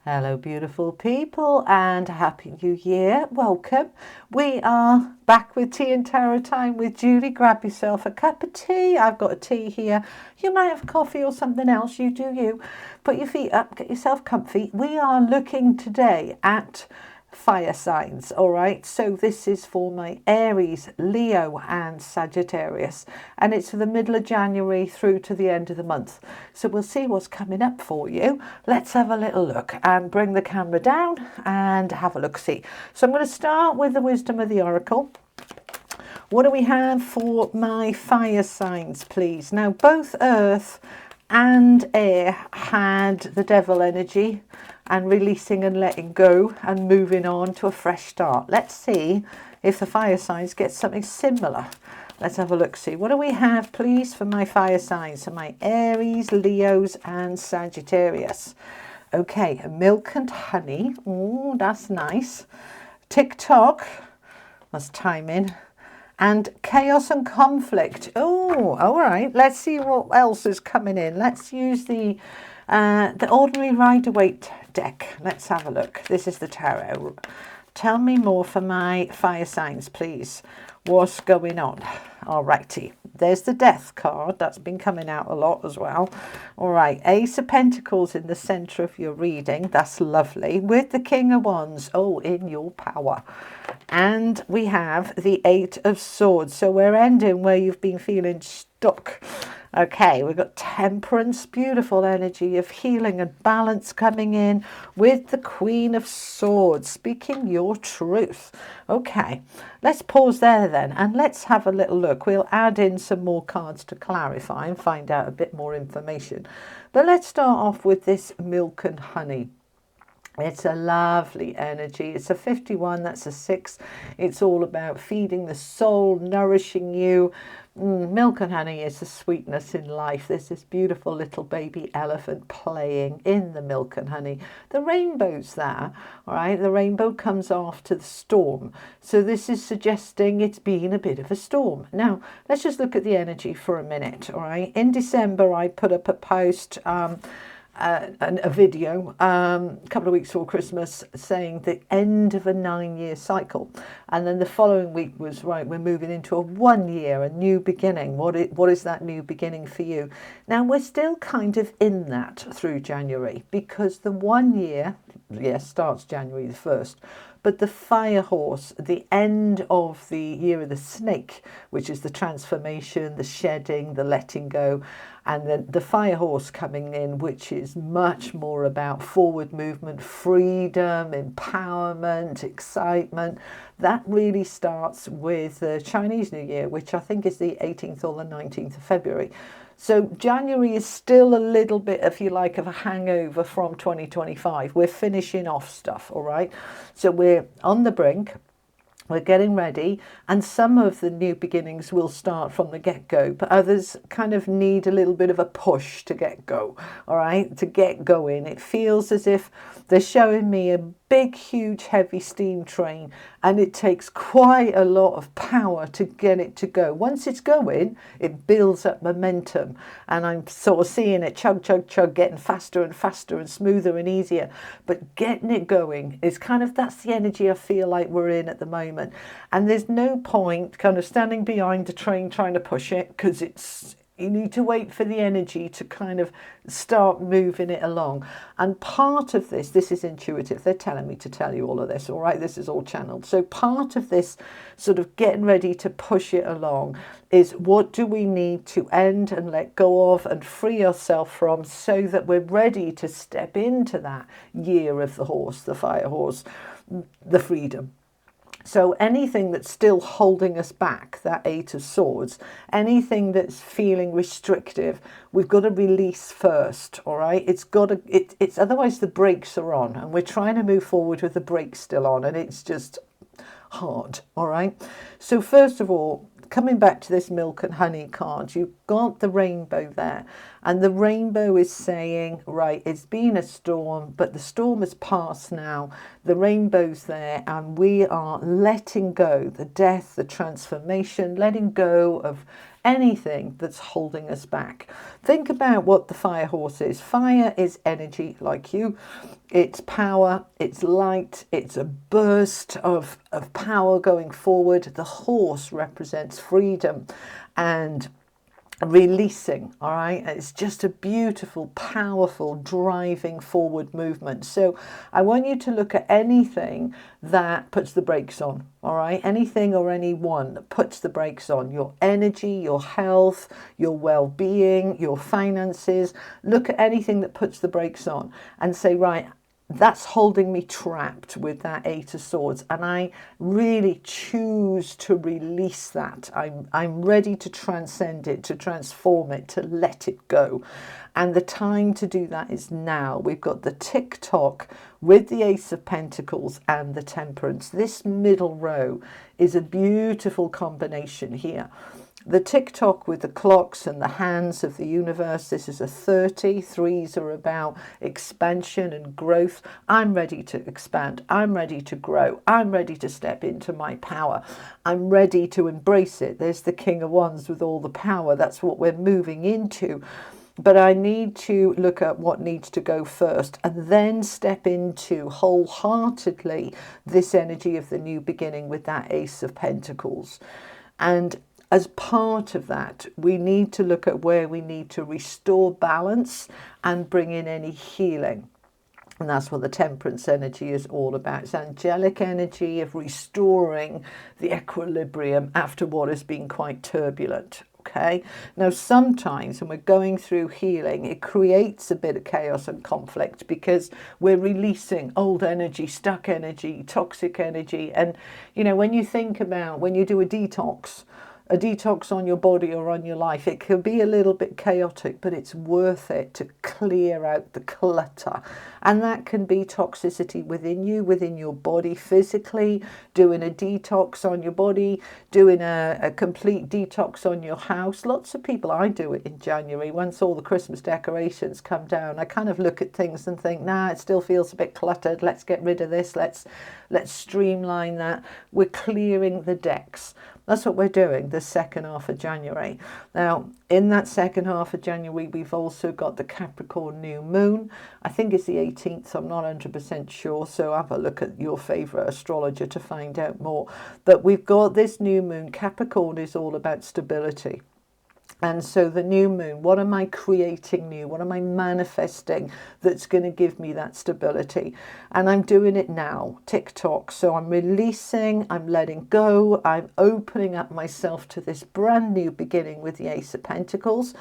Hello, beautiful people, and Happy New Year. Welcome. We are back with Tea and Tarot Time with Julie. Grab yourself a cup of tea. I've got a tea here. You might have coffee or something else. You do you. Put your feet up, get yourself comfy. We are looking today at fire signs. All right, so this is for my Aries, Leo and Sagittarius, and it's for the middle of January through to the end of the month. So we'll see what's coming up for you. Let's have a little look and bring the camera down and have a look see. So I'm going to start with the wisdom of the oracle. What do we have for my fire signs, please? Now both earth and air had the devil energy and releasing and letting go and moving on to a fresh start. Let's see if the fire signs get something similar. Let's have a look see. What do we have, please, for my fire signs? So my Aries, Leos and Sagittarius. Okay, milk and honey. Oh, that's nice. TikTok. That's timing. And chaos and conflict. Oh, all right. Let's see what else is coming in. Let's use the ordinary Rider-Waite deck. Let's have a look. This is the tarot. Tell me more for my fire signs, please. What's going on? All righty. There's the death card. That's been coming out a lot as well. All right. Ace of Pentacles in the center of your reading. That's lovely. With the King of Wands. Oh, in your power. And we have the Eight of Swords. So we're ending where you've been feeling stuck. Okay, we've got Temperance, beautiful energy of healing and balance coming in with the Queen of Swords, speaking your truth. Okay, let's pause there then and let's have a little look. We'll add in some more cards to clarify and find out a bit more information. But let's start off with this milk and honey. It's a lovely energy. It's a 51, that's a 6. It's all about feeding the soul, nourishing you. Milk and honey is the sweetness in life. There's this beautiful little baby elephant playing in the milk and honey. The rainbow's there, all right? The rainbow comes after the storm. So this is suggesting it's been a bit of a storm. Now, let's just look at the energy for a minute, all right? In December, I put up a post, a video a couple of weeks before Christmas saying the end of a 9-year cycle, and then the following week was right, we're moving into a 1 year, a new beginning. What is that new beginning for you? Now we're still kind of in that through January, because the 1 year, yes, starts January the 1st, but the fire horse, the end of the year of the snake, which is the transformation, the shedding, the letting go, and then the fire horse coming in, which is much more about forward movement, freedom, empowerment, excitement. That really starts with the Chinese New Year, which I think is the 18th or the 19th of February. So January is still a little bit, if you like, of a hangover from 2025. We're finishing off stuff, all right? So we're on the brink. We're getting ready, and some of the new beginnings will start from the get-go, but others kind of need a little bit of a push to get go, all right, to get going. It feels as if they're showing me a big, huge, heavy steam train, and it takes quite a lot of power to get it to go. Once it's going, it builds up momentum, and I'm sort of seeing it chug, chug, chug, getting faster and faster and smoother and easier, but getting it going is kind of, that's the energy I feel like we're in at the moment. And there's no point kind of standing behind the train trying to push it, because you need to wait for the energy to kind of start moving it along. And part of this is intuitive. They're telling me to tell you all of this, all right? This is all channeled. So part of this sort of getting ready to push it along is, what do we need to end and let go of and free ourselves from, so that we're ready to step into that year of the horse, the fire horse, the freedom. So anything that's still holding us back, that Eight of Swords, anything that's feeling restrictive, we've got to release first, all right? It's otherwise the brakes are on, and we're trying to move forward with the brakes still on, and it's just hard, all right? So first of all, coming back to this milk and honey card, you've got the rainbow there, and the rainbow is saying, right, it's been a storm, but the storm has passed now. The rainbow's there, and we are letting go the death, the transformation, letting go of anything that's holding us back. Think about what the fire horse is. Fire is energy, like you. It's power, it's light, it's a burst of power going forward. The horse represents freedom and releasing. All right, it's just a beautiful, powerful, driving forward movement. So I want you to look at anything that puts the brakes on. All right, anything or anyone that puts the brakes on your energy, your health, your well-being, your finances. Look at anything that puts the brakes on and say, right, that's holding me trapped with that Eight of Swords, and I really choose to release that. I'm ready to transcend it, to transform it, to let it go. And the time to do that is now. We've got the tick-tock with the Ace of Pentacles and the Temperance. This middle row is a beautiful combination here. The tick-tock with the clocks and the hands of the universe. This is a 30. Threes are about expansion and growth. I'm ready to expand. I'm ready to grow. I'm ready to step into my power. I'm ready to embrace it. There's the King of Wands with all the power. That's what we're moving into. But I need to look at what needs to go first and then step into wholeheartedly this energy of the new beginning with that Ace of Pentacles. And as part of that, we need to look at where we need to restore balance and bring in any healing. And that's what the Temperance energy is all about. It's angelic energy of restoring the equilibrium after what has been quite turbulent. Okay, now sometimes when we're going through healing, it creates a bit of chaos and conflict because we're releasing old energy, stuck energy, toxic energy. And you know, when you think about when you do a detox on your body or on your life, it can be a little bit chaotic, but it's worth it to clear out the clutter. And that can be toxicity within you, within your body physically, doing a detox on your body, doing a complete detox on your house. Lots of people, I do it in January, once all the Christmas decorations come down, I kind of look at things and think, nah, it still feels a bit cluttered. Let's get rid of this. Let's streamline that. We're clearing the decks. That's what we're doing the second half of January. Now, in that second half of January, we've also got the Capricorn new moon. I think it's the 18th. I'm not 100% sure. So have a look at your favorite astrologer to find out more. But we've got this new moon. Capricorn is all about stability. And so the new moon, what am I creating new? What am I manifesting that's going to give me that stability? And I'm doing it now, tick-tock. So I'm releasing, I'm letting go, I'm opening up myself to this brand new beginning with the Ace of Pentacles.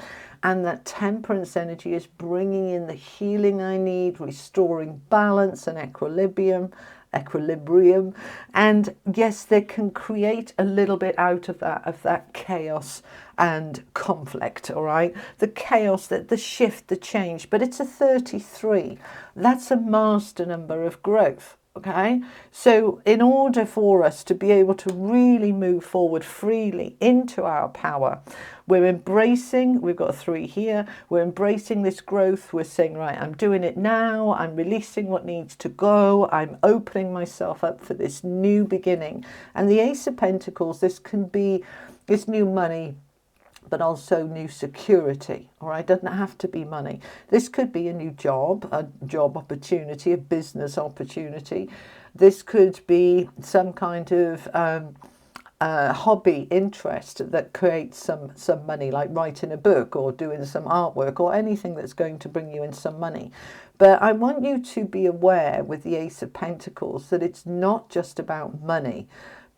And that Temperance energy is bringing in the healing I need, restoring balance and equilibrium. And yes, they can create a little bit out of that chaos and conflict. All right, the chaos, the shift, the change, but it's a 33. That's a master number of growth. Okay, so in order for us to be able to really move forward freely into our power, we're embracing, we've got a 3 here, we're embracing this growth. We're saying, right, I'm doing it now, I'm releasing what needs to go, I'm opening myself up for this new beginning. And the Ace of Pentacles, this can be this new money, but also new security. All right, doesn't have to be money. This could be a new job, a job opportunity, a business opportunity. This could be some kind of hobby interest that creates some money, like writing a book or doing some artwork or anything that's going to bring you in some money. But I want you to be aware with the Ace of Pentacles that it's not just about money.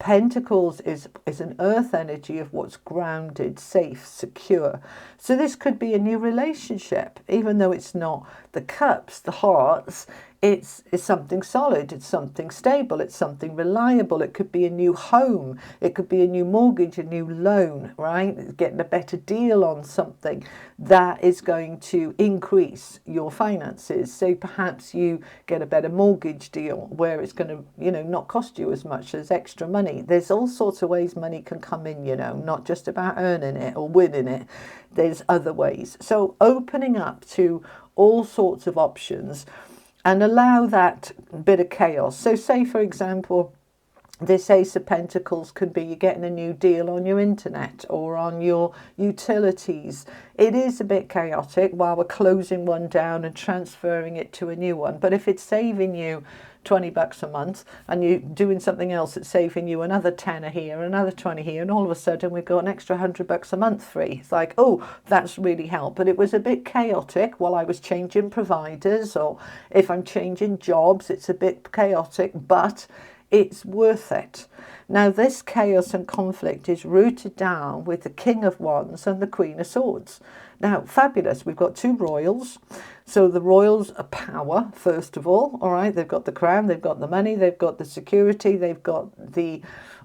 Pentacles is an earth energy of what's grounded, safe, secure. So this could be a new relationship, even though it's not the cups, the hearts. It's something solid, it's something stable, it's something reliable. It could be a new home, it could be a new mortgage, a new loan, right? Getting a better deal on something that is going to increase your finances. So perhaps you get a better mortgage deal where it's going to, not cost you as much as extra money. There's all sorts of ways money can come in, not just about earning it or winning it. There's other ways. So opening up to all sorts of options and allow that bit of chaos. So say, for example, This Ace of Pentacles could be you're getting a new deal on your internet or on your utilities. It is a bit chaotic while we're closing one down and transferring it to a new one. But if it's saving you 20 bucks a month and you're doing something else that's saving you another 10 here, another 20 here, and all of a sudden we've got an extra 100 bucks a month free. It's like, oh, that's really helped. But it was a bit chaotic while I was changing providers, or if I'm changing jobs, it's a bit chaotic, but it's worth it. Now, this chaos and conflict is rooted down with the King of Wands and the Queen of Swords. Now, fabulous. We've got two royals. So the royals are power, first of all. All right, they've got the crown, they've got the money, they've got the security, they've got the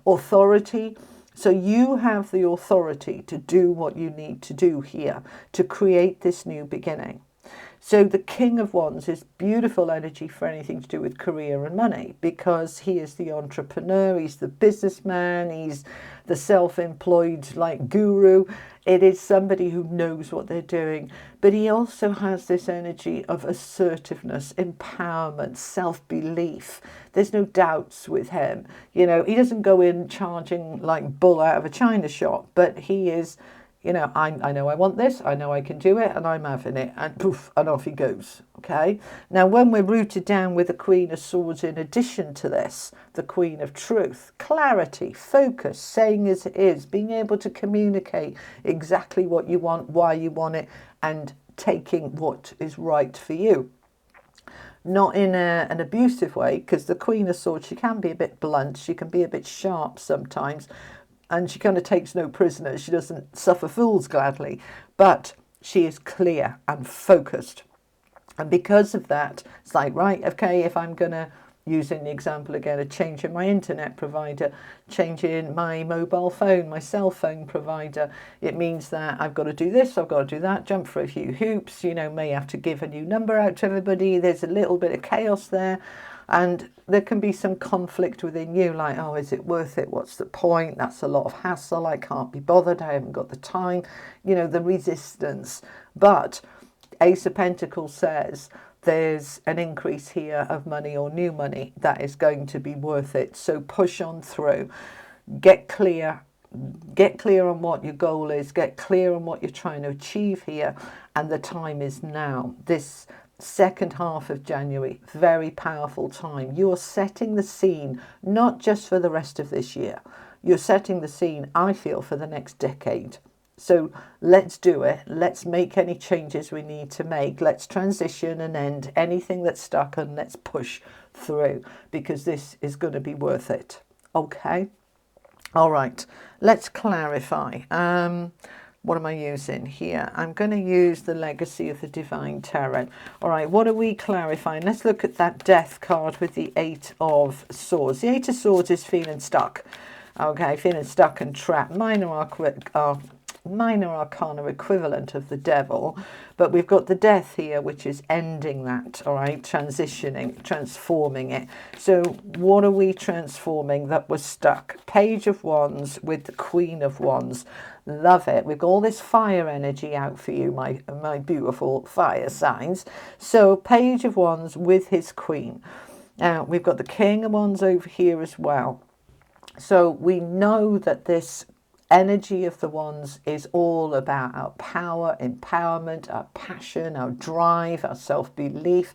authority. So you have the authority to do what you need to do here to create this new beginning. So the King of Wands is beautiful energy for anything to do with career and money, because he is the entrepreneur, he's the businessman, he's the self-employed like guru. It is somebody who knows what they're doing, but he also has this energy of assertiveness, empowerment, self-belief. There's no doubts with him. You know, he doesn't go in charging like bull out of a china shop, but he is, you know, I know I want this, I know I can do it, and I'm having it, and poof, and off he goes, okay? Now, when we're rooted down with the Queen of Swords in addition to this, the Queen of Truth, clarity, focus, saying as it is, being able to communicate exactly what you want, why you want it, and taking what is right for you. Not in an abusive way, because the Queen of Swords, she can be a bit blunt, she can be a bit sharp sometimes, and she kind of takes no prisoners. She doesn't suffer fools gladly, but she is clear and focused. And because of that, it's like, right, okay, if I'm going to, using the example again of changing my internet provider, changing my mobile phone, my cell phone provider, it means that I've got to do this, I've got to do that, jump for a few hoops, you know, may have to give a new number out to everybody. There's a little bit of chaos there. And there can be some conflict within you, like, oh, is it worth it? What's the point? That's a lot of hassle. I can't be bothered. I haven't got the time. You know, the resistance. But Ace of Pentacles says there's an increase here of money or new money that is going to be worth it. So push on through. Get clear. Get clear on what your goal is. Get clear on what you're trying to achieve here. And the time is now. This second half of January, very powerful time. You're setting the scene, not just for the rest of this year. You're setting the scene, I feel, for the next decade. So let's do it. Let's make any changes we need to make. Let's transition and end anything that's stuck, and let's push through, because this is going to be worth it. Okay? All right. Let's clarify. What am I using here? I'm going to use the Legacy of the Divine Tarot. All right, what are we clarifying? Let's look at that Death card with the Eight of Swords. The Eight of Swords is feeling stuck. Okay, feeling stuck and trapped. Minor Arcana equivalent of the Devil. But we've got the Death here, which is ending that, all right, transitioning, transforming it. So what are we transforming that was stuck? Page of Wands with the Queen of Wands. Love it. We've got all this fire energy out for you, my beautiful fire signs. So Page of Wands with his Queen. Now, we've got the King of Wands over here as well. So we know that this energy of the Wands is all about our power, empowerment, our passion, our drive, our self-belief.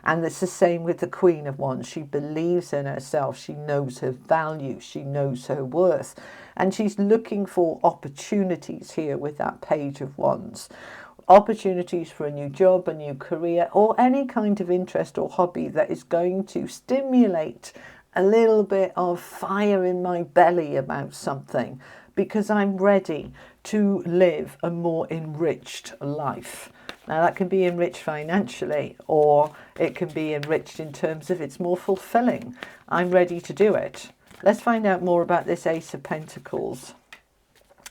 And it's the same with the Queen of Wands. She believes in herself. She knows her value. She knows her worth. And she's looking for opportunities here with that Page of Wands. Opportunities for a new job, a new career, or any kind of interest or hobby that is going to stimulate a little bit of fire in my belly about something, because I'm ready to live a more enriched life. Now, that can be enriched financially, or it can be enriched in terms of it's more fulfilling. I'm ready to do it. Let's find out more about this Ace of Pentacles.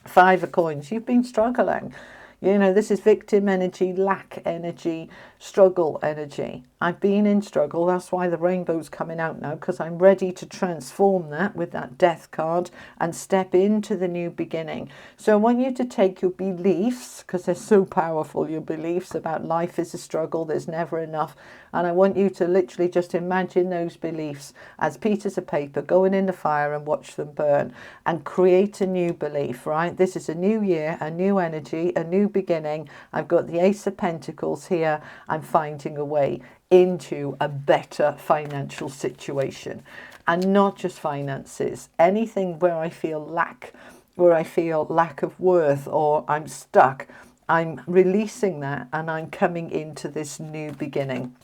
Five of Coins. You've been struggling. You know, this is victim energy, lack energy, struggle energy. I've been in struggle. That's why the rainbow's coming out now, because I'm ready to transform that with that death card and step into the new beginning. So I want you to take your beliefs, because they're so powerful, your beliefs about life is a struggle, there's never enough. And I want you to literally just imagine those beliefs as pieces of paper going in the fire and watch them burn and create a new belief, right? This is a new year, a new energy, a new beginning. I've got the Ace of Pentacles here. I'm finding a way into a better financial situation, and not just finances, anything where I feel lack, where I feel lack of worth, or I'm stuck. I'm releasing that and I'm coming into this new beginning,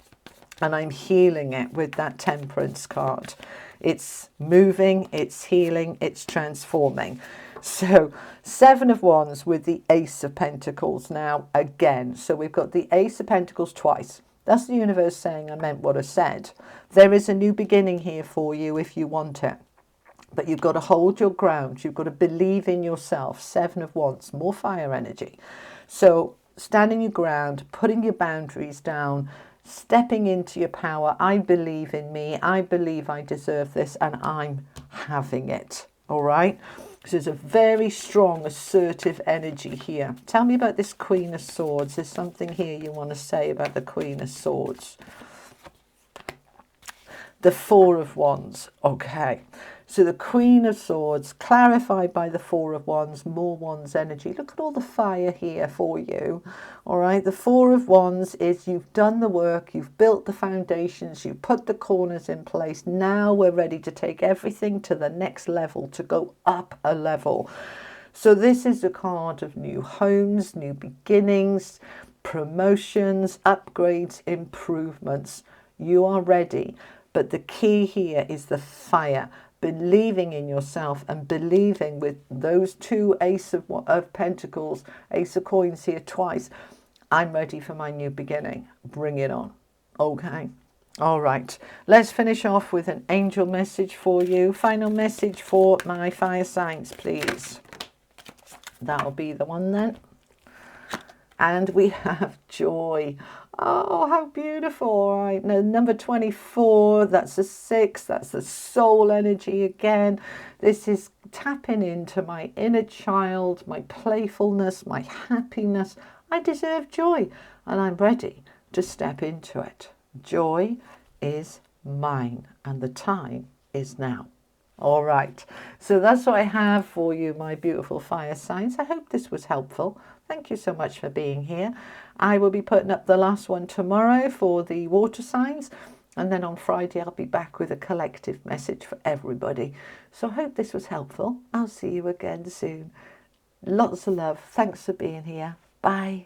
and I'm healing it with that Temperance card. It's moving, it's healing, it's transforming. So 7 of Wands with the Ace of Pentacles now again. So we've got the Ace of Pentacles twice. That's the universe saying I meant what I said. There is a new beginning here for you if you want it. But you've got to hold your ground. You've got to believe in yourself. 7 of Wands, more fire energy. So standing your ground, putting your boundaries down, stepping into your power. I believe in me. I believe I deserve this, and I'm having it. All right? So there's a very strong, assertive energy here. Tell me about this Queen of Swords. There's something here you want to say about the Queen of Swords. The 4 of Wands. Okay. So the Queen of Swords, clarified by the 4 of Wands, more Wands energy. Look at all the fire here for you. All right. The 4 of Wands is you've done the work. You've built the foundations. You've put the corners in place. Now we're ready to take everything to the next level, to go up a level. So this is a card of new homes, new beginnings, promotions, upgrades, improvements. You are ready. But the key here is the fire. Believing in yourself and believing with those 2 Ace of Pentacles, Ace of Coins here twice. I'm ready for my new beginning. Bring it on. Okay. All right. Let's finish off with an angel message for you. Final message for my fire signs, please. That'll be the one then. And we have joy. Oh, how beautiful. All right. Now, number 24, that's a 6. That's the soul energy again. This is tapping into my inner child, my playfulness, my happiness. I deserve joy, and I'm ready to step into it. Joy is mine, and the time is now. All right. So that's what I have for you, my beautiful fire signs. I hope this was helpful. Thank you so much for being here. I will be putting up the last one tomorrow for the water signs. And then on Friday, I'll be back with a collective message for everybody. So I hope this was helpful. I'll see you again soon. Lots of love. Thanks for being here. Bye.